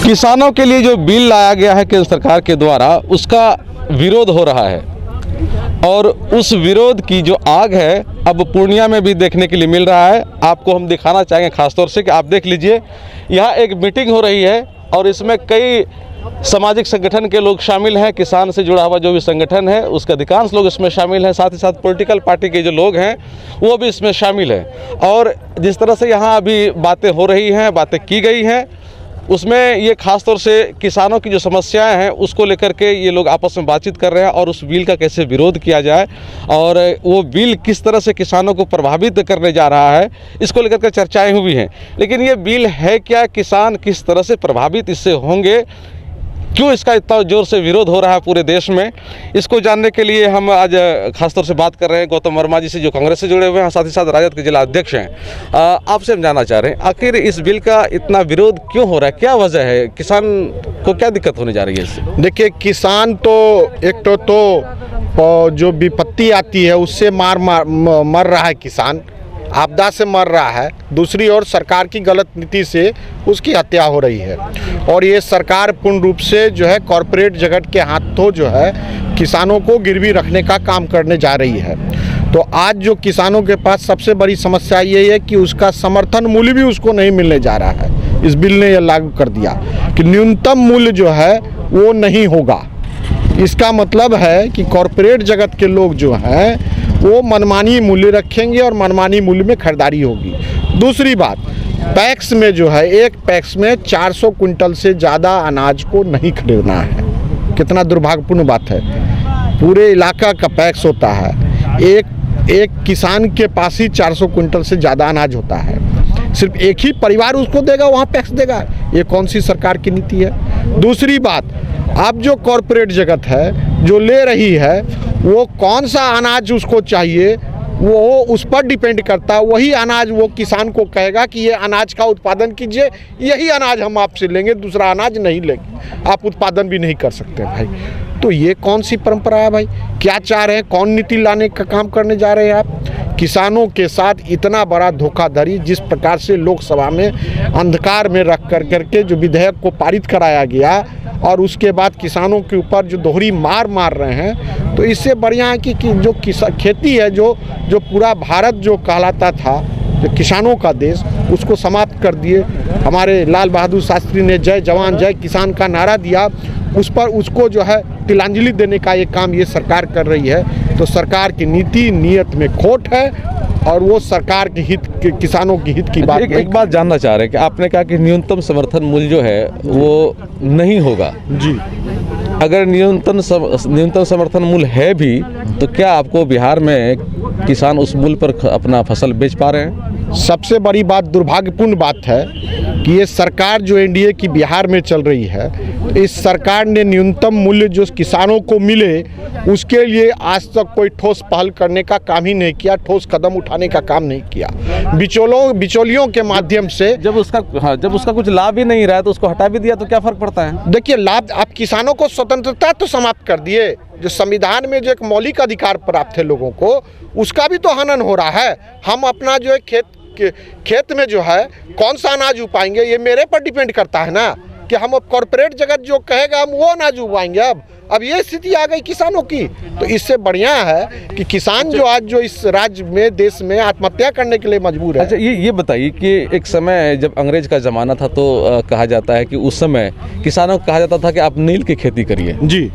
किसानों के लिए जो बिल लाया गया है केंद्र सरकार के द्वारा, उसका विरोध हो रहा है और उस विरोध की जो आग है अब पूर्णिया में भी देखने के लिए मिल रहा है। आपको हम दिखाना चाहेंगे खासतौर से कि आप देख लीजिए, यहाँ एक मीटिंग हो रही है और इसमें कई सामाजिक संगठन के लोग शामिल हैं। किसान से जुड़ा हुआ जो भी संगठन है उसके अधिकांश लोग इसमें शामिल हैं, साथ ही साथ पॉलिटिकल पार्टी के जो लोग हैं वो भी इसमें शामिल हैं। और जिस तरह से यहाँ अभी बातें हो रही हैं, बातें की गई हैं, उसमें ये खास तौर से किसानों की जो समस्याएं हैं उसको लेकर के ये लोग आपस में बातचीत कर रहे हैं और उस बिल का कैसे विरोध किया जाए और वो बिल किस तरह से किसानों को प्रभावित करने जा रहा है, इसको लेकर के चर्चाएं हुई हैं। लेकिन ये बिल है क्या, किसान किस तरह से प्रभावित इससे होंगे, क्यों इसका इतना जोर से विरोध हो रहा है पूरे देश में, इसको जानने के लिए हम आज खासतौर से बात कर रहे हैं गौतम वर्मा जी से, जो कांग्रेस से जुड़े हुए हैं, साथ ही साथ राजद के जिला अध्यक्ष हैं। आपसे हम जानना चाह रहे हैं आखिर इस बिल का इतना विरोध क्यों हो रहा है, क्या वजह है, किसान को क्या दिक्कत होने जा रही है इससे? देखिए, किसान तो एक तो जो विपत्ति आती है उससे मर रहा है, किसान आपदा से मर रहा है। दूसरी ओर सरकार की गलत नीति से उसकी हत्या हो रही है और ये सरकार पूर्ण रूप से जो है कॉरपोरेट जगत के हाथों जो है किसानों को गिरवी रखने का काम करने जा रही है। तो आज जो किसानों के पास सबसे बड़ी समस्या ये है कि उसका समर्थन मूल्य भी उसको नहीं मिलने जा रहा है। इस बिल ने यह लागू कर दिया कि न्यूनतम मूल्य जो है वो नहीं होगा। इसका मतलब है कि कॉरपोरेट जगत के लोग जो हैं वो मनमानी मूल्य रखेंगे और मनमानी मूल्य में खरीदारी होगी। दूसरी बात, पैक्स में जो है एक पैक्स में 400 क्विंटल से ज़्यादा अनाज को नहीं खरीदना है। कितना दुर्भाग्यपूर्ण बात है, पूरे इलाका का पैक्स होता है, एक किसान के पास ही 400 क्विंटल से ज़्यादा अनाज होता है, सिर्फ एक ही परिवार उसको देगा, वहाँ पैक्स देगा। ये कौन सी सरकार की नीति है? दूसरी बात, अब जो कॉरपोरेट जगत है जो ले रही है वो कौन सा अनाज उसको चाहिए वो उस पर डिपेंड करता है। वही अनाज वो किसान को कहेगा कि ये अनाज का उत्पादन कीजिए, यही अनाज हम आपसे लेंगे, दूसरा अनाज नहीं लेंगे, आप उत्पादन भी नहीं कर सकते भाई। तो ये कौन सी परंपरा है भाई? क्या चाह रहे हैं, कौन नीति लाने का काम करने जा रहे हैं आप? किसानों के साथ इतना बड़ा धोखाधड़ी, जिस प्रकार से लोकसभा में अंधकार में रख करके जो विधेयक को पारित कराया गया और उसके बाद किसानों के ऊपर जो दोहरी मार रहे हैं, तो इससे बढ़िया है कि जो खेती है, जो पूरा भारत जो कहलाता था जो किसानों का देश, उसको समाप्त कर दिए। हमारे लाल बहादुर शास्त्री ने जय जवान जय किसान का नारा दिया, उस पर उसको जो है तिलांजलि देने का ये काम ये सरकार कर रही है। तो सरकार की नीति नीयत में खोट है और वो सरकार के हित के किसानों की हित की बात। एक बात जानना चाह रहे हैं कि आपने कहा कि न्यूनतम समर्थन मूल्य जो है वो नहीं होगा जी। अगर न्यूनतम समर्थन मूल्य है भी तो क्या आपको बिहार में किसान उस मूल्य पर अपना फसल बेच पा रहे हैं? सबसे बड़ी बात, दुर्भाग्यपूर्ण बात है कि ये सरकार जो एनडीए की बिहार में चल रही है, इस सरकार ने न्यूनतम मूल्य जो किसानों को मिले उसके लिए आज तक कोई ठोस पहल करने का काम ही नहीं किया, ठोस कदम उठाने का काम नहीं किया। बिचौलियों के माध्यम से जब उसका कुछ लाभ ही नहीं रहा है तो उसको हटा भी दिया तो क्या फर्क पड़ता है? देखिए, लाभ, आप किसानों को स्वतंत्रता तो समाप्त कर दिए, जो संविधान में जो एक मौलिक अधिकार प्राप्त है लोगों को, उसका भी तो हनन हो रहा है। हम अपना जो है खेत में जो है कौन सा अनाज उगाएंगे ये मेरे पर डिपेंड करता है ना, कि हम अब कॉरपोरेट जगत जो कहेगा हम वो अनाज उगाएंगे। अब ये स्थिति आ गई किसानों की। तो इससे बढ़िया है कि किसान जो आज जो इस राज्य में, देश में आत्महत्या करने के लिए मजबूर है। अच्छा, ये बताइए कि एक समय जब अंग्रेज का ज़माना था तो कहा जाता है कि उस समय किसानों को कहा जाता था कि आप नील की खेती करिए जी,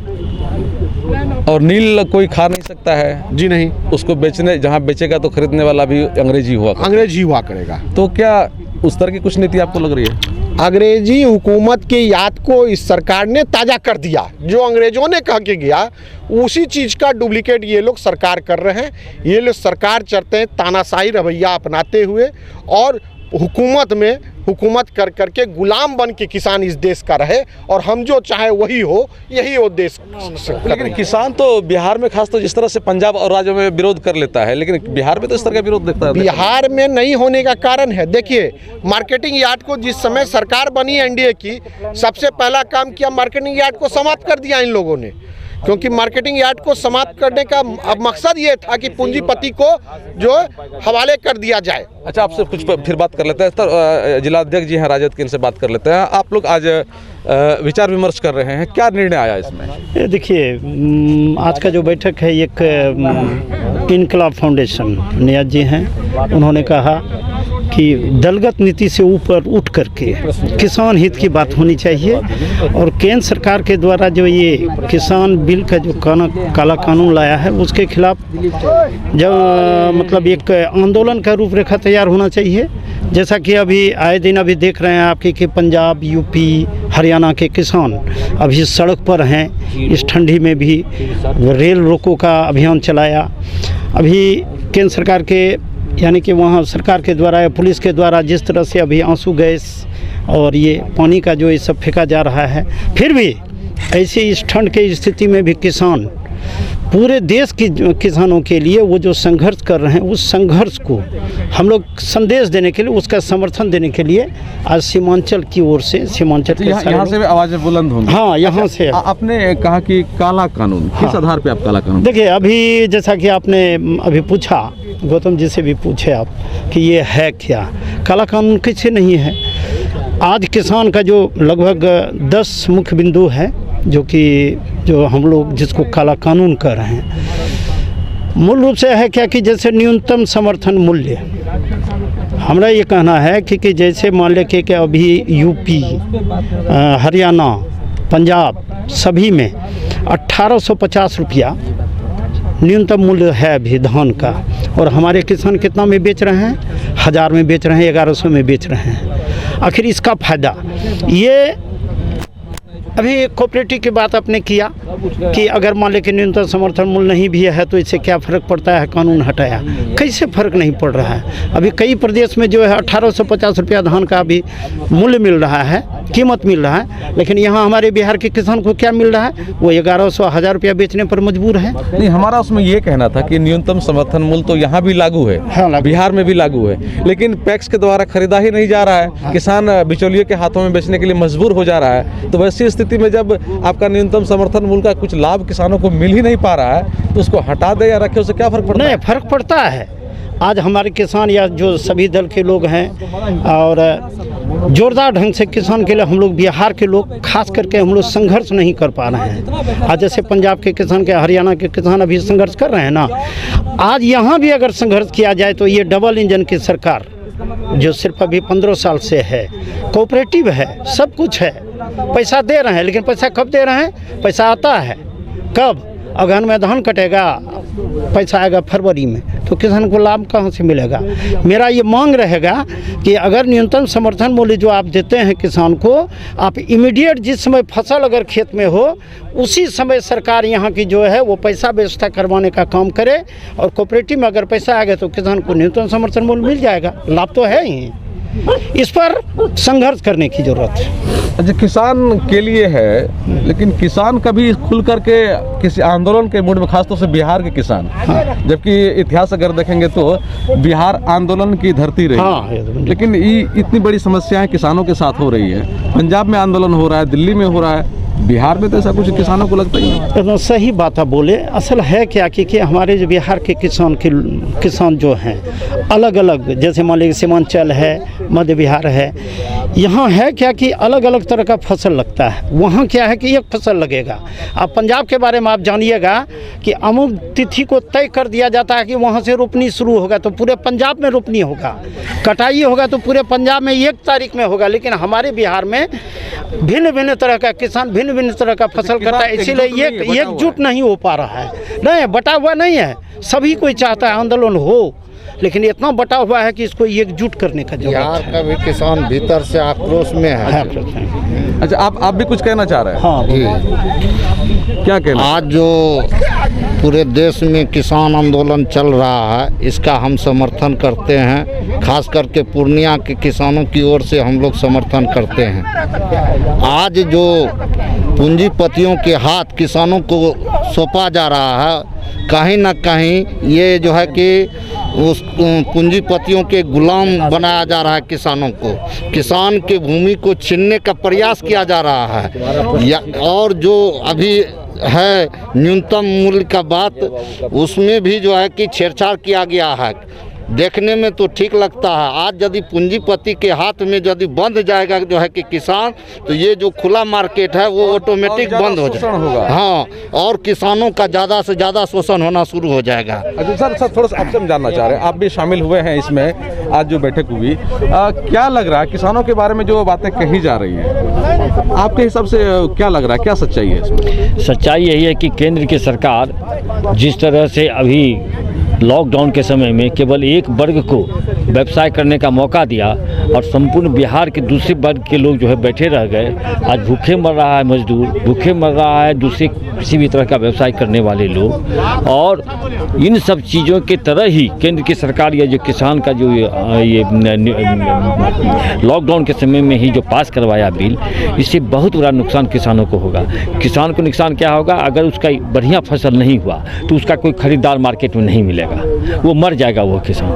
और नील कोई खा नहीं सकता है जी नहीं, उसको बेचने, जहाँ बेचेगा तो खरीदने वाला भी अंग्रेज ही हुआ करेगा। तो क्या उस तरह की कुछ नीति आपको लग रही है? अंग्रेजी हुकूमत की याद को इस सरकार ने ताज़ा कर दिया। जो अंग्रेजों ने कह के गया उसी चीज़ का डुप्लीकेट ये लोग सरकार कर रहे हैं। ये लोग सरकार चाहते हैं तानाशाही रवैया अपनाते हुए और हुकूमत कर करके गुलाम बन के किसान इस देश का रहे और हम जो चाहे वही हो, यही वो देश। लेकिन किसान तो बिहार में खास तो जिस तरह से पंजाब और राज्यों में विरोध कर लेता है, लेकिन बिहार में तो इस तरह का विरोध देखता है। बिहार में नहीं होने का कारण है, देखिए, मार्केटिंग यार्ड को जिस समय सरकार बनी एनडीए की, सबसे पहला काम किया, मार्केटिंग यार्ड को समाप्त कर दिया इन लोगों ने। क्योंकि मार्केटिंग यार्ड को समाप्त करने का अब मकसद ये था कि पूंजीपति को जो हवाले कर दिया जाए। अच्छा, आपसे कुछ फिर बात कर लेते हैं सर। जिलाध्यक्ष जी हैं राजद के, इनसे बात कर लेते हैं। आप लोग आज विचार विमर्श कर रहे हैं, क्या निर्णय आया इसमें? देखिए, आज का जो बैठक है, एक इनकलाब फाउंडेशन नियाज जी हैं, उन्होंने कहा कि दलगत नीति से ऊपर उठ करके किसान हित की बात होनी चाहिए और केंद्र सरकार के द्वारा जो ये किसान बिल का जो काला कानून लाया है उसके खिलाफ जब मतलब एक आंदोलन का रूपरेखा तैयार होना चाहिए। जैसा कि अभी आए दिन अभी देख रहे हैं आपके कि पंजाब, यूपी, हरियाणा के किसान अभी सड़क पर हैं। इस ठंडी में भी रेल रोको का अभियान चलाया। अभी केंद्र सरकार के यानी कि वहाँ सरकार के द्वारा या पुलिस के द्वारा जिस तरह से अभी आंसू गैस और ये पानी का जो ये सब फेंका जा रहा है, फिर भी ऐसे इस ठंड के स्थिति में भी किसान पूरे देश की किसानों के लिए वो जो संघर्ष कर रहे हैं, उस संघर्ष को हम लोग संदेश देने के लिए, उसका समर्थन देने के लिए आज सीमांचल की ओर से सीमांचल के यहाँ से आवाज़ें बुलंद होंगी। हाँ, यहाँ से आपने कहा कि काला कानून, किस आधार पे आप काला कानून? देखिए, अभी जैसा कि आपने अभी पूछा, गौतम जी से भी पूछे आप कि ये है क्या काला कानून, कैसे नहीं है। आज किसान का जो लगभग 10 मुख्य बिंदु है जो हम लोग जिसको काला कानून कर रहे हैं, मूल रूप से है क्या कि जैसे न्यूनतम समर्थन मूल्य, हमारा ये कहना है कि जैसे मान लें कि अभी यूपी, हरियाणा, पंजाब सभी में 1850 रुपया न्यूनतम मूल्य है अभी धान का, और हमारे किसान कितना में बेच रहे हैं? 1000 में बेच रहे हैं, 1100 में बेच रहे हैं। आखिर इसका फायदा ये अभी कोऑपरेटिव की बात आपने किया कि अगर मान लें कि न्यूनतम समर्थन मूल्य नहीं भी है तो इससे क्या फ़र्क पड़ता है, कानून हटाया। कैसे फ़र्क नहीं पड़ रहा है? अभी कई प्रदेश में जो है 1850 रुपया धान का अभी मूल्य मिल रहा है, कीमत मिल रहा है, लेकिन यहाँ हमारे बिहार के किसान को क्या मिल रहा है? वो 1100 1000 रुपया बेचने पर मजबूर है। नहीं, हमारा उसमें ये कहना था कि न्यूनतम समर्थन मूल्य तो यहाँ भी लागू है, हाँ, बिहार में भी लागू है, लेकिन पैक्स के द्वारा खरीदा ही नहीं जा रहा है। किसान बिचौलियों के हाथों में बेचने के लिए मजबूर हो जा रहा है। तो वैसी स्थिति में जब आपका न्यूनतम समर्थन मूल्य का कुछ लाभ किसानों को मिल ही नहीं पा रहा है, तो उसको हटा दे या रखे, उससे क्या फर्क पड़ता है? नहीं, फर्क पड़ता है। आज हमारे किसान या जो सभी दल के लोग हैं और जोरदार ढंग से किसान के लिए हम लोग बिहार के लोग खास करके हम लोग संघर्ष नहीं कर पा रहे हैं। आज जैसे पंजाब के किसान के, हरियाणा के किसान अभी संघर्ष कर रहे हैं ना, आज यहाँ भी अगर संघर्ष किया जाए तो ये डबल इंजन की सरकार जो सिर्फ अभी 15 साल से है, कोऑपरेटिव है, सब कुछ है, पैसा दे रहे हैं, लेकिन पैसा कब दे रहे हैं? पैसा आता है कब? अगहन में धान कटेगा, पैसा आएगा फरवरी में, तो किसान को लाभ कहाँ से मिलेगा? मेरा ये मांग रहेगा कि अगर न्यूनतम समर्थन मूल्य जो आप देते हैं किसान को, आप इमीडिएट जिस समय फसल अगर खेत में हो उसी समय सरकार यहाँ की जो है वो पैसा व्यवस्था करवाने का काम करे, और कोऑपरेटिव में अगर पैसा आ गया तो किसान को न्यूनतम समर्थन मूल्य मिल जाएगा। लाभ तो है ही, इस पर संघर्ष करने की जरूरत है। अच्छा, किसान के लिए है, लेकिन किसान कभी खुल करके किसी आंदोलन के मूड में, खासतौर से बिहार के किसान, जबकि इतिहास अगर देखेंगे तो बिहार आंदोलन की धरती रही, हाँ, लेकिन इतनी बड़ी समस्याएं किसानों के साथ हो रही है। पंजाब में आंदोलन हो रहा है, दिल्ली में हो रहा है, बिहार में तो ऐसा कुछ किसानों को लगता ही नहीं। तो सही बात है बोले। असल है क्या कि हमारे जो बिहार के किसान जो हैं अलग अलग, जैसे मान लीजिए सीमांचल है, मध्य बिहार है, यहाँ है क्या कि अलग अलग तरह का फसल लगता है। वहाँ क्या है कि एक फसल लगेगा। अब पंजाब के बारे में आप जानिएगा कि अमुक तिथि को तय कर दिया जाता है कि वहाँ से रोपनी शुरू होगा तो पूरे पंजाब में रोपनी होगा, कटाई होगा तो पूरे पंजाब में 1 तारीख में होगा। लेकिन हमारे बिहार में भिन्न भिन्न तरह का किसान भिन्न भिन्न तरह का फसल करता है, इसीलिए एकजुट नहीं हो पा रहा है। नहीं, बटा हुआ नहीं है, सभी कोई चाहता है आंदोलन हो, लेकिन इतना बटा हुआ है कि इसको एकजुट करने का जरूरत है। बिहार का भी किसान भीतर से आक्रोश में है। अच्छा, आप भी कुछ कहना चाह रहे हैं? हाँ, क्या कहना? आज जो पूरे देश में किसान आंदोलन चल रहा है, इसका हम समर्थन करते हैं। खास करके पूर्णिया के किसानों की ओर से हम लोग समर्थन करते हैं। आज जो पूंजीपतियों के हाथ किसानों को सौंपा जा रहा है, कहीं ना कहीं ये जो है कि उस पूंजीपतियों के गुलाम बनाया जा रहा है। किसानों को, किसान के भूमि को छीनने का प्रयास किया जा रहा है। और जो अभी है न्यूनतम मूल्य का बात, उसमें भी जो है कि छेड़छाड़ किया गया है। देखने में तो ठीक लगता है। आज यदि पूंजीपति के हाथ में यदि बंद जाएगा जो है कि किसान, तो ये जो खुला मार्केट है वो ऑटोमेटिक बंद हो जाएगा। हाँ, और किसानों का ज़्यादा से ज़्यादा शोषण होना शुरू हो जाएगा। अच्छा सर, थोड़ा सा आपसे हम जानना चाह रहे हैं, आप भी शामिल हुए हैं इसमें, आज जो बैठक हुई, क्या लग रहा है किसानों के बारे में जो बातें कही जा रही हैं, आपके हिसाब से क्या लग रहा है, क्या सच्चाई है इसमें? सच्चाई यही है कि केंद्र की सरकार जिस तरह से अभी लॉकडाउन के समय में केवल एक वर्ग को व्यवसाय करने का मौका दिया और संपूर्ण बिहार के दूसरे वर्ग के लोग जो है बैठे रह गए। आज भूखे मर रहा है मजदूर, भूखे मर रहा है दूसरे किसी भी तरह का व्यवसाय करने वाले लोग। और इन सब चीज़ों के तरह ही केंद्र की सरकार या जो किसान का जो ये लॉकडाउन के समय में ही जो पास करवाया बिल, इससे बहुत बड़ा नुकसान किसानों को होगा। किसान को नुकसान क्या होगा? अगर उसका बढ़िया फसल नहीं हुआ तो उसका कोई खरीदार मार्केट में नहीं मिलेगा, वो मर जाएगा वो किसान।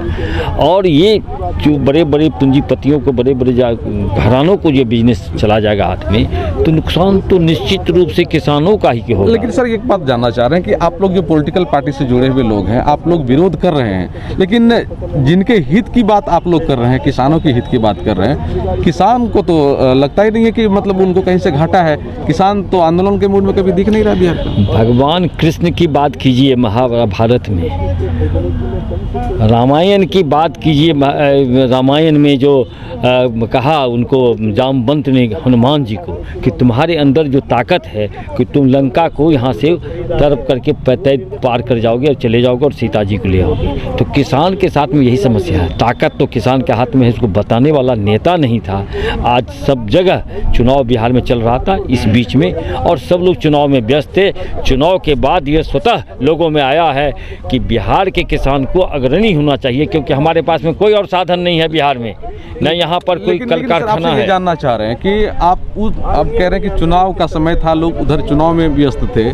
और ये जो बड़े बड़े पूंजीपतियों को, बड़े बड़े घरानों को ये बिजनेस चला जाएगा हाथ में, तो नुकसान तो निश्चित रूप से किसानों का ही होगा। लेकिन सर एक बात जानना चाह रहे हैं कि आप लोग जो पॉलिटिकल पार्टी से जुड़े हुए लोग हैं, आप लोग विरोध कर रहे हैं, लेकिन जिनके हित की बात आप लोग कर रहे हैं, किसानों के हित की बात कर रहे हैं, किसान को तो लगता ही नहीं है कि मतलब उनको कहीं से घाटा है। किसान तो आंदोलन के मूड में कभी दिख नहीं रहा बिहार में। भगवान कृष्ण की बात कीजिए महाभारत में, रामायण की बात कीजिए, रामायण में जो कहा उनको जामवंत ने हनुमान जी को कि तुम्हारे अंदर जो ताकत है कि तुम लंका को यहाँ से तरफ करके पार कर जाओगे और चले जाओगे और सीता जी को ले आओगे। तो किसान के साथ में यही समस्या है, ताकत तो किसान के हाथ में है, इसको बताने वाला नेता नहीं था। आज सब जगह चुनाव बिहार में चल रहा था इस बीच में, और सब लोग चुनाव में व्यस्त थे। चुनाव के बाद ये स्वतः लोगों में आया है कि बिहार के किसान को अग्रणी होना चाहिए, क्योंकि हमारे पास में कोई और साधन नहीं है बिहार में, न यहाँ पर कोई कल कारखाना है। जानना चाह रहे हैं कि आप कह रहे हैं कि चुनाव का समय था, लोग उधर चुनाव में व्यस्त थे,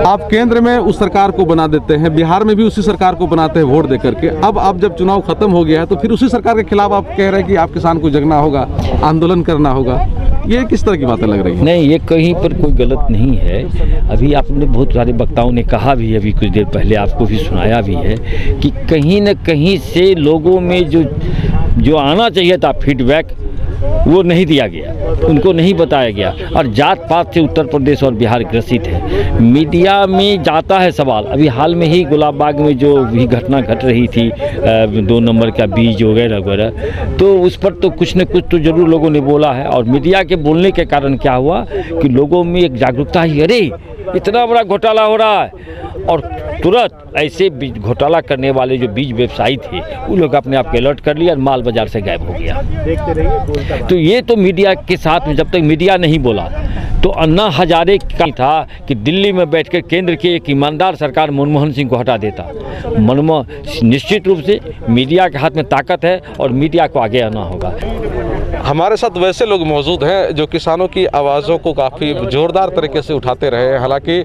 आप केंद्र में उस सरकार को बना देते हैं, बिहार में भी उसी सरकार को बनाते हैं वोट दे करके। अब आप जब चुनाव खत्म हो गया है तो फिर उसी सरकार के खिलाफ आप कह रहे हैं कि आप किसान को जगना होगा, आंदोलन करना होगा। ये किस तरह की बातें लग रही हैं? नहीं, ये कहीं पर कोई गलत नहीं है। अभी आपने बहुत सारे वक्ताओं ने कहा भी, अभी कुछ देर पहले आपको भी सुनाया भी है कि कहीं न कहीं से लोगों में जो आना चाहिए था फीडबैक, वो नहीं दिया गया, उनको नहीं बताया गया। और जात पात से उत्तर प्रदेश और बिहार ग्रसित है। मीडिया में जाता है सवाल, अभी हाल में ही गुलाब बाग में जो भी घटना घट रही थी, 2 नंबर का बीज वगैरह वगैरह, तो उस पर तो कुछ न कुछ तो जरूर लोगों ने बोला है। और मीडिया के बोलने के कारण क्या हुआ कि लोगों में एक जागरूकता ही, अरे इतना बड़ा घोटाला हो रहा है, और तुरंत ऐसे बीज घोटाला करने वाले जो बीज व्यवसायी थे वो लोग अपने आप को अलर्ट कर लिया और माल बाजार से गायब हो गया। तो ये तो मीडिया के साथ में, जब तक मीडिया नहीं बोला तो अन्ना हजारे का था कि दिल्ली में बैठकर केंद्र की एक ईमानदार सरकार मनमोहन सिंह को हटा देता। निश्चित रूप से मीडिया के हाथ में ताकत है और मीडिया को आगे आना होगा। हमारे साथ वैसे लोग मौजूद हैं जो किसानों की आवाज़ों को काफ़ी ज़ोरदार तरीके से उठाते रहे हैं। हालांकि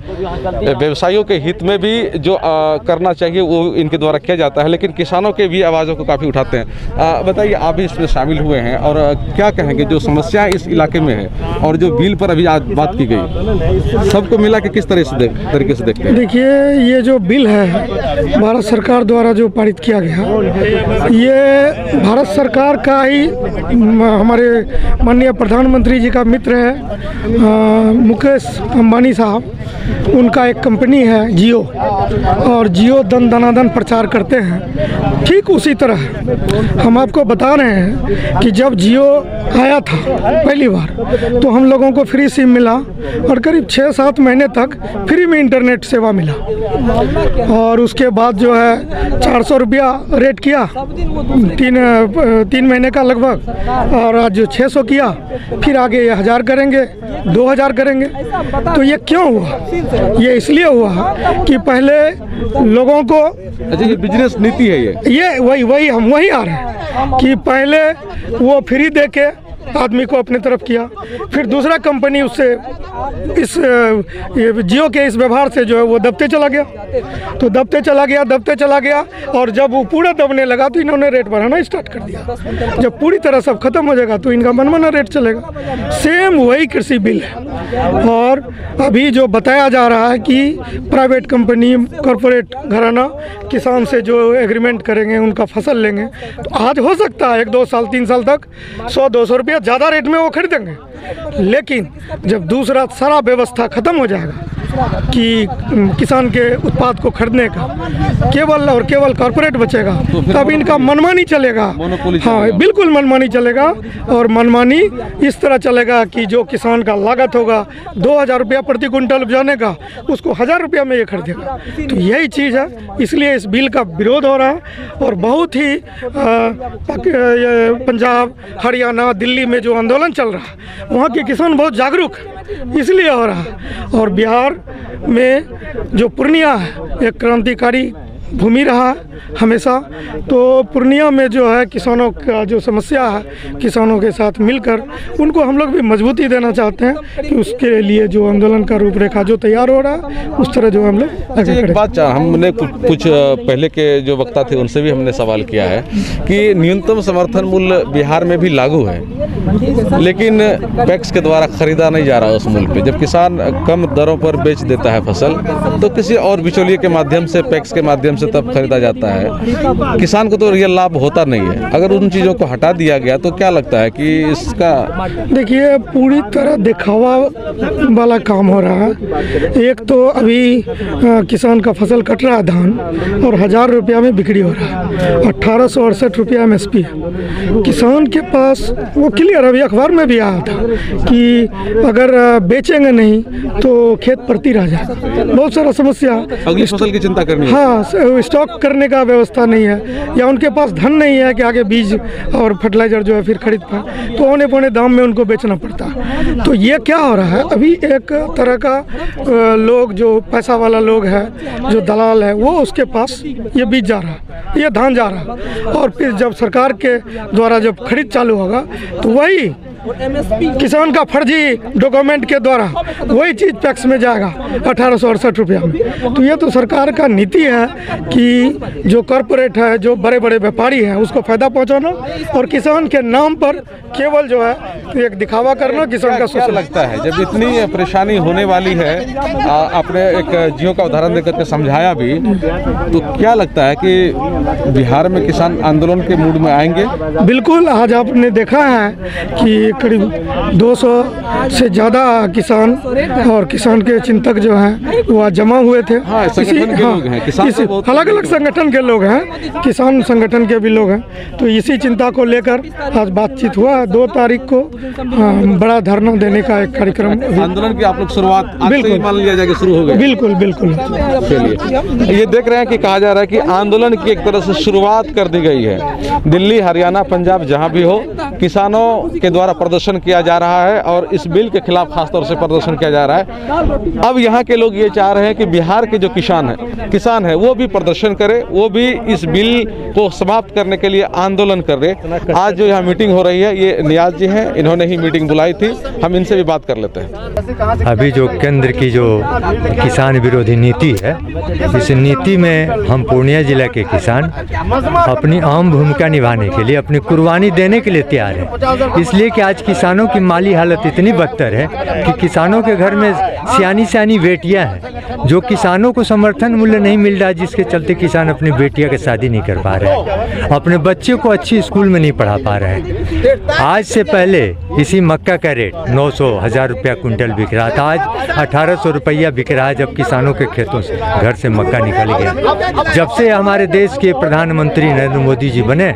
व्यवसायियों के हित में भी जो करना चाहिए वो इनके द्वारा किया जाता है, लेकिन किसानों के भी आवाज़ों को काफ़ी उठाते हैं। बताइए, आप भी इसमें शामिल हुए हैं और क्या कहेंगे जो समस्या इस इलाके में है और जो बिल पर अभी आज बात की गई, सबको मिला के किस तरह से तरीके से देखते हैं? देखिए, ये जो बिल है भारत सरकार द्वारा जो पारित किया गया, ये भारत सरकार का ही हमारे माननीय प्रधानमंत्री जी का मित्र है मुकेश अंबानी साहब, उनका एक कंपनी है जियो, और जियो दनादन प्रचार करते हैं। ठीक उसी तरह हम आपको बता रहे हैं कि जब जियो आया था पहली बार तो हम लोगों को फ्री सिम मिला और करीब 6-7 महीने तक फ्री में इंटरनेट सेवा मिला, और उसके बाद जो है 400 रुपया रेट किया 3 महीने का लगभग, और आज जो 600 किया, फिर आगे ये 1000 करेंगे, 2000 करेंगे। तो ये क्यों हुआ? ये इसलिए हुआ कि पहले लोगों को, अच्छा ये बिजनेस नीति है, ये वही हम वही आ रहे हैं कि पहले वो फ्री दे के आदमी को अपने तरफ किया, फिर दूसरा कंपनी उससे इस जियो के इस व्यवहार से जो है वो दबते चला गया, तो दबते चला गया और जब वो पूरा दबने लगा तो इन्होंने रेट बढ़ाना स्टार्ट कर दिया। जब पूरी तरह सब खत्म हो जाएगा तो इनका मनमाना रेट चलेगा। सेम वही कृषि बिल है। और अभी जो बताया जा रहा है कि प्राइवेट कंपनी, कॉरपोरेट घराना किसान से जो एग्रीमेंट करेंगे, उनका फसल लेंगे, तो आज हो सकता है 1-2 साल 3 साल तक 100-200 रुपया ज़्यादा रेट में वो खरीदेंगे, लेकिन जब दूसरा सारा व्यवस्था ख़त्म हो जाएगा कि किसान के उत्पाद को खरीदने का केवल और केवल कॉरपोरेट बचेगा, तब इनका मनमानी चलेगा। हाँ, बिल्कुल मनमानी चलेगा। और मनमानी इस तरह चलेगा कि जो किसान का लागत होगा 2000 रुपया प्रति कुंटल उपजाने का, उसको 1000 रुपया में ये खरीदेगा। तो यही चीज़ है, इसलिए इस बिल का विरोध हो रहा है। और बहुत ही पंजाब, हरियाणा, दिल्ली में जो आंदोलन चल रहा है, वहाँ के किसान बहुत जागरूक है, इसलिए हो रहा है। और बिहार में जो पूर्णिया है, एक क्रांतिकारी भूमि रहा है हमेशा, तो पूर्णिया में जो है किसानों का जो समस्या है, किसानों के साथ मिलकर उनको हम लोग भी मजबूती देना चाहते हैं कि उसके लिए जो आंदोलन का रूपरेखा जो तैयार हो रहा है, उस तरह जो हम लोग आगे एक बात हमने कुछ पहले के जो वक्ता थे उनसे भी हमने सवाल किया है कि न्यूनतम समर्थन मूल्य बिहार में भी लागू है, लेकिन पैक्स के द्वारा खरीदा नहीं जा रहा उस मूल्य पे। जब किसान कम दरों पर बेच देता है फसल, तो किसी और बिचौलिए के माध्यम से, पैक्स के माध्यम से तब खरीदा जाता है। किसान को तो रियल लाभ होता नहीं है। अगर उन चीज़ों को हटा दिया गया तो क्या लगता है कि इसका, देखिए, पूरी तरह दिखावा वाला काम हो रहा है। एक तो अभी किसान का फसल कट रहा है धान, और 1000 रुपया में बिक्री हो रहा है, 1868 रुपया MSP है। किसान के पास वो क्लियर, अभी अखबार में भी आया था कि अगर बेचेंगे नहीं तो खेत परती रह जाएगा। बहुत सारा समस्या, अगली फसल की चिंता करनी है। हाँ, स्टॉक करने का व्यवस्था नहीं है, या उनके पास धन नहीं है कि आगे बीज और फर्टिलाइजर जो है फिर खरीद पाए, तो औने पौने दाम में उनको बेचना पड़ता है। तो ये क्या हो रहा है, अभी एक तरह का लोग जो पैसा वाला लोग है, जो दलाल है, वो उसके पास ये बीज जा रहा है, ये धान जा रहा है, और फिर जब सरकार के द्वारा जब खरीद चालू होगा तो वही किसान का फर्जी डॉक्यूमेंट के द्वारा वही चीज़ पैक्स में जाएगा 1868 रुपया में। तो ये तो सरकार का नीति है कि जो कॉरपोरेट है, जो बड़े बड़े व्यापारी हैं, उसको फ़ायदा पहुंचाना, और किसान के नाम पर केवल जो है एक दिखावा करना। किसान का क्या लगता है, जब इतनी परेशानी होने वाली है, आपने एक जियो का उदाहरण देकर के समझाया भी, तो क्या लगता है कि बिहार में किसान आंदोलन के मूड में आएंगे? बिल्कुल, आज आपने देखा है कि करीब 200 से ज़्यादा किसान और किसान के चिंतक जो हैं वो आज जमा हुए थे। हाँ, संगठन के लोग हैं, किसान तो बहुत अलग अलग संगठन के लोग हैं, किसान संगठन के भी लोग हैं। तो इसी चिंता को लेकर आज बातचीत हुआ। 2 तारीख को बड़ा धरना देने का एक कार्यक्रम, आंदोलन की आप लोग शुरुआत आज से ही मान लिया जाए कि शुरू हो गई? बिल्कुल बिल्कुल। चलिए, ये देख रहे हैं कि कहा जा रहा है कि आंदोलन की एक तरह से शुरुआत कर दी गई है। दिल्ली, हरियाणा, पंजाब, जहाँ भी हो, किसानों के द्वारा प्रदर्शन किया जा रहा है, और इस बिल के खिलाफ खासतौर से प्रदर्शन किया जा रहा है। अब यहाँ के लोग ये चाह रहे हैं कि बिहार के जो किसान है वो भी प्रदर्शन करे, वो भी इस बिल को समाप्त करने के लिए आंदोलन कर रहे। आज जो यहाँ मीटिंग हो रही है, ये नियाज जी हैं, इन्होंने ही मीटिंग बुलाई थी। हम इनसे भी बात कर लेते हैं। अभी जो केंद्र की जो किसान विरोधी नीति है, इस नीति में हम पूर्णिया जिला के किसान अपनी अहम भूमिका निभाने के लिए, अपनी कुर्बानी देने के लिए तैयार है। इसलिए कि आज किसानों की माली हालत इतनी बदतर है कि किसानों के घर में सियानी बेटियां हैं, जो किसानों को समर्थन मूल्य नहीं मिल रहा, जिसके चलते किसान अपनी बेटियां की शादी नहीं कर पा रहे हैं, अपने बच्चे को अच्छी स्कूल में नहीं पढ़ा पा रहे हैं। आज से पहले इसी मक्का का रेट 900 1000 रुपया कुंटल बिक रहा था, आज 1800 रुपया बिक रहा है। जब किसानों के खेतों से, घर से मक्का निकल गया। जब से हमारे देश के प्रधानमंत्री नरेंद्र मोदी जी बने,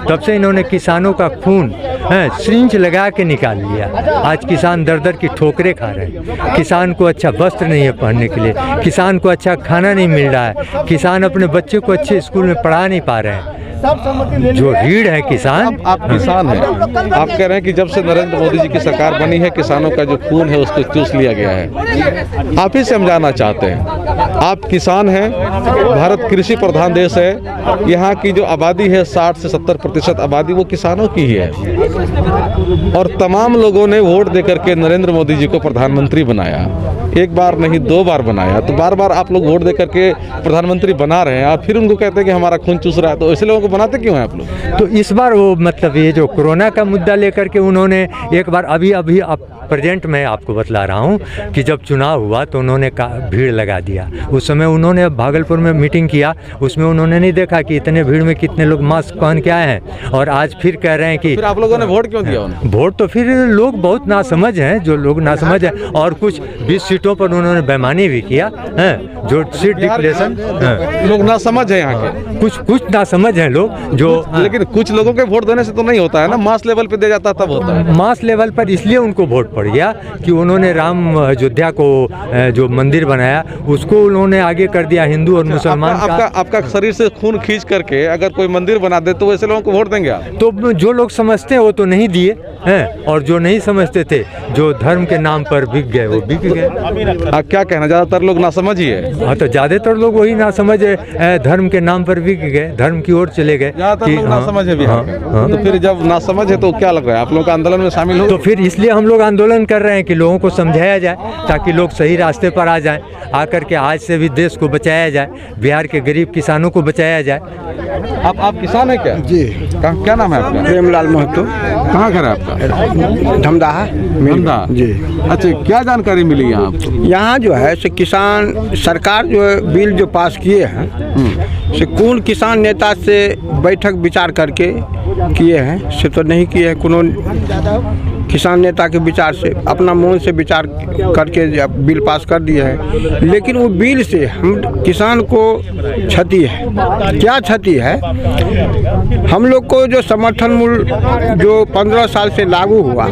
तब से इन्होंने किसानों का खून सिरिंज लगा के निकाल लिया। आज किसान दर दर की ठोकरें खा रहे हैं। किसान को अच्छा वस्त्र नहीं है पहनने के लिए, किसान को अच्छा खाना नहीं मिल रहा है, किसान अपने बच्चे को अच्छे स्कूल में पढ़ा नहीं पा रहे हैं। जो रीढ़ है किसान। आप किसान हैं, आप कह रहे हैं कि जब से नरेंद्र मोदी जी की सरकार बनी है किसानों का जो खून है उसको चूस लिया गया है। आप ही समझाना चाहते हैं, आप किसान हैं, भारत कृषि प्रधान देश है, यहाँ की जो आबादी है 60 से 70% आबादी वो किसानों की ही है, और तमाम लोगों ने वोट देकर के नरेंद्र मोदी जी को प्रधानमंत्री बनाया, एक बार नहीं 2 बार बनाया। तो बार बार आप लोग वोट देकर के प्रधानमंत्री बना रहे हैं, आप फिर उनको कहते हैं कि हमारा खून चूस रहा है, तो ऐसे लोगों को बनाते क्यों हैं आप लोग? तो इस बार वो मतलब ये जो कोरोना का मुद्दा लेकर के उन्होंने एक बार अभी प्रेजेंट में आपको बतला रहा हूँ कि जब चुनाव हुआ तो उन्होंने भीड़ लगा दिया। उस समय उन्होंने भागलपुर में मीटिंग किया, उसमें उन्होंने नहीं देखा कि इतने भीड़ में कितने लोग मास्क पहन के आए हैं, और आज फिर कह रहे हैं कि फिर आप लोगों ने वोट क्यों दिया उन्हें? वोट तो फिर लोग बहुत नासमझ हैं, जो लोग नासमझ हैं, और कुछ 20 सीटों पर उन्होंने बेईमानी भी किया है, जो सीट डिक्लेरेशन लोग नासमझ हैं यहाँ के, कुछ नासमझ हैं लोग जो। लेकिन कुछ लोगों के वोट देने से तो नहीं होता है ना, मास लेवल पे दिया जाता तब होता है। मास लेवल पर इसलिए उनको वोट पड़ गया कि उन्होंने राम अयोध्या को जो मंदिर बनाया उसको उन्होंने आगे कर दिया हिंदू और मुसलमान आपका शरीर से खून खींच करके अगर कोई मंदिर बना दे तो वैसे लोगों को वोट देंगे आप? तो जो लोग समझते हैं वो तो नहीं दिए हैं, और जो नहीं समझते थे, जो धर्म के नाम पर बिक गए वो बिक गए। आप क्या कहना, ज़्यादातर लोग नासमझ ही है? हाँ, तो ज़्यादातर लोग वही नासमझ धर्म के नाम पर बिक गए, धर्म की ओर चले गए। ज़्यादातर लोग नासमझ है बिहार में। तो फिर जब नासमझ है तो क्या लग रहा है आप लोगों का आंदोलन में शामिल हो? तो फिर इसलिए हम लोग आंदोलन कर रहे हैं कि लोगों को समझाया जाए ताकि लोग सही रास्ते पर आ जाएं, आकर के आज से भी देश को बचाया जाए, बिहार के गरीब किसानों को बचाया जाए। आप किसान हैं क्या? जी। क्या नाम है आपका? प्रेमलाल महतो। कहाँ घर है आपका? धमदाहा जी। अच्छा, क्या जानकारी मिली यहाँ आपको? यहाँ जो है से किसान सरकार जो है बिल जो पास किए हैं से कौन किसान नेता से बैठक विचार करके किए हैं से तो नहीं किए हैं, कोनो किसान नेता के विचार से अपना मन से विचार करके बिल पास कर दिए हैं। लेकिन वो बिल से हम किसान को क्षति है। क्या क्षति है? हम लोग को जो समर्थन मूल्य जो 15 साल से लागू हुआ,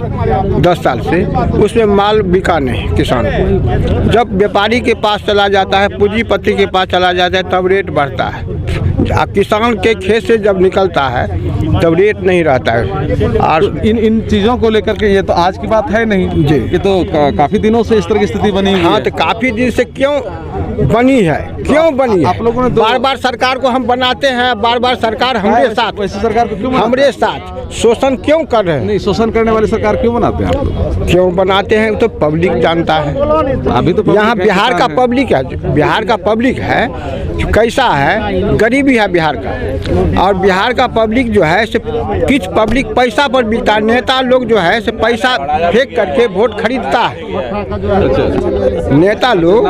10 साल से, उसमें माल बिका नहीं किसान को। जब व्यापारी के पास चला जाता है, पूंजीपति के पास चला जाता है, तब रेट बढ़ता है। किसान के खेत से जब निकलता है तब रेट नहीं रहता है। और इन चीज़ों को लेकर के ये तो आज की बात है नहीं जी, ये तो काफ़ी दिनों से इस तरह की स्थिति बनी हुई है। हाँ, तो काफ़ी दिन से क्यों बनी है? क्यों बनी है? आप लोगों ने बार बार सरकार को हम बनाते हैं, बार बार सरकार हमारे साथ, वैसे सरकार को क्यों हमारे साथ शोषण क्यों कर रहे हैं? नहीं, शोषण करने वाली सरकार क्यों बनाते हैं आप लोग? क्यों बनाते हैं तो पब्लिक जानता है। अभी तो यहाँ बिहार का पब्लिक है, बिहार का पब्लिक है कैसा है, गरीबी है बिहार का। और बिहार का पब्लिक जो है से किस पब्लिक पैसा पर बिकता है। नेता लोग जो है से पैसा फेंक करके वोट खरीदता है। नेता लोग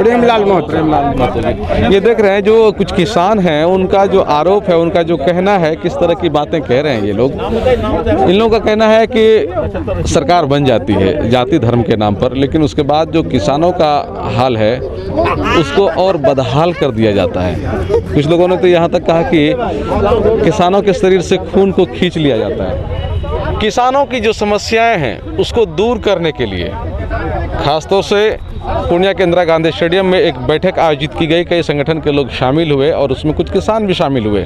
प्रेमलाल महतो। ये देख रहे हैं जो कुछ किसान हैं उनका जो आरोप है, उनका जो कहना है, किस तरह की बातें कह रहे हैं ये लोग। इन लोगों का कहना है कि सरकार बन जाती है जाति धर्म के नाम पर, लेकिन उसके बाद जो किसानों का हाल है उसको और बदहाल कर दिया जाता है। कुछ लोगों ने तो यहाँ तक कहा कि किसानों के शरीर से खून को खींच लिया जाता है। किसानों की जो समस्याएं हैं उसको दूर करने के लिए खासतौर से पूर्णिया के इंदिरा गांधी स्टेडियम में एक बैठक आयोजित की गई। कई संगठन के लोग शामिल हुए और उसमें कुछ किसान भी शामिल हुए।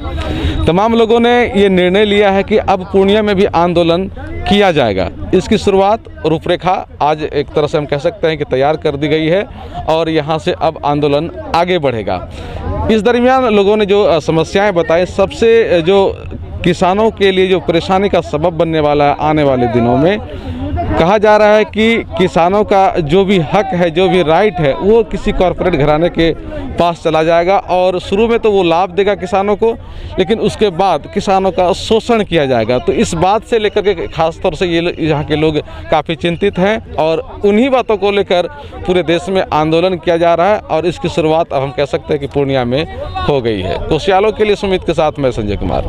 तमाम लोगों ने ये निर्णय लिया है कि अब पूर्णिया में भी आंदोलन किया जाएगा। इसकी शुरुआत रूपरेखा आज एक तरह से हम कह सकते हैं कि तैयार कर दी गई है और यहाँ से अब आंदोलन आगे बढ़ेगा। इस दरमियान लोगों ने जो समस्याएं बताई, सबसे जो किसानों के लिए जो परेशानी का सबब बनने वाला है आने वाले दिनों में, कहा जा रहा है कि किसानों का जो भी हक है, जो भी राइट है, वो किसी कॉरपोरेट घराने के पास चला जाएगा और शुरू में तो वो लाभ देगा किसानों को, लेकिन उसके बाद किसानों का शोषण किया जाएगा। तो इस बात से लेकर के खास तौर से ये यहाँ के लोग काफ़ी चिंतित हैं और उन्हीं बातों को लेकर पूरे देश में आंदोलन किया जा रहा है और इसकी शुरुआत अब हम कह सकते हैं कि पूर्णिया में हो गई है। कोसियालों के लिए सुमित के साथ मैं संजय कुमार।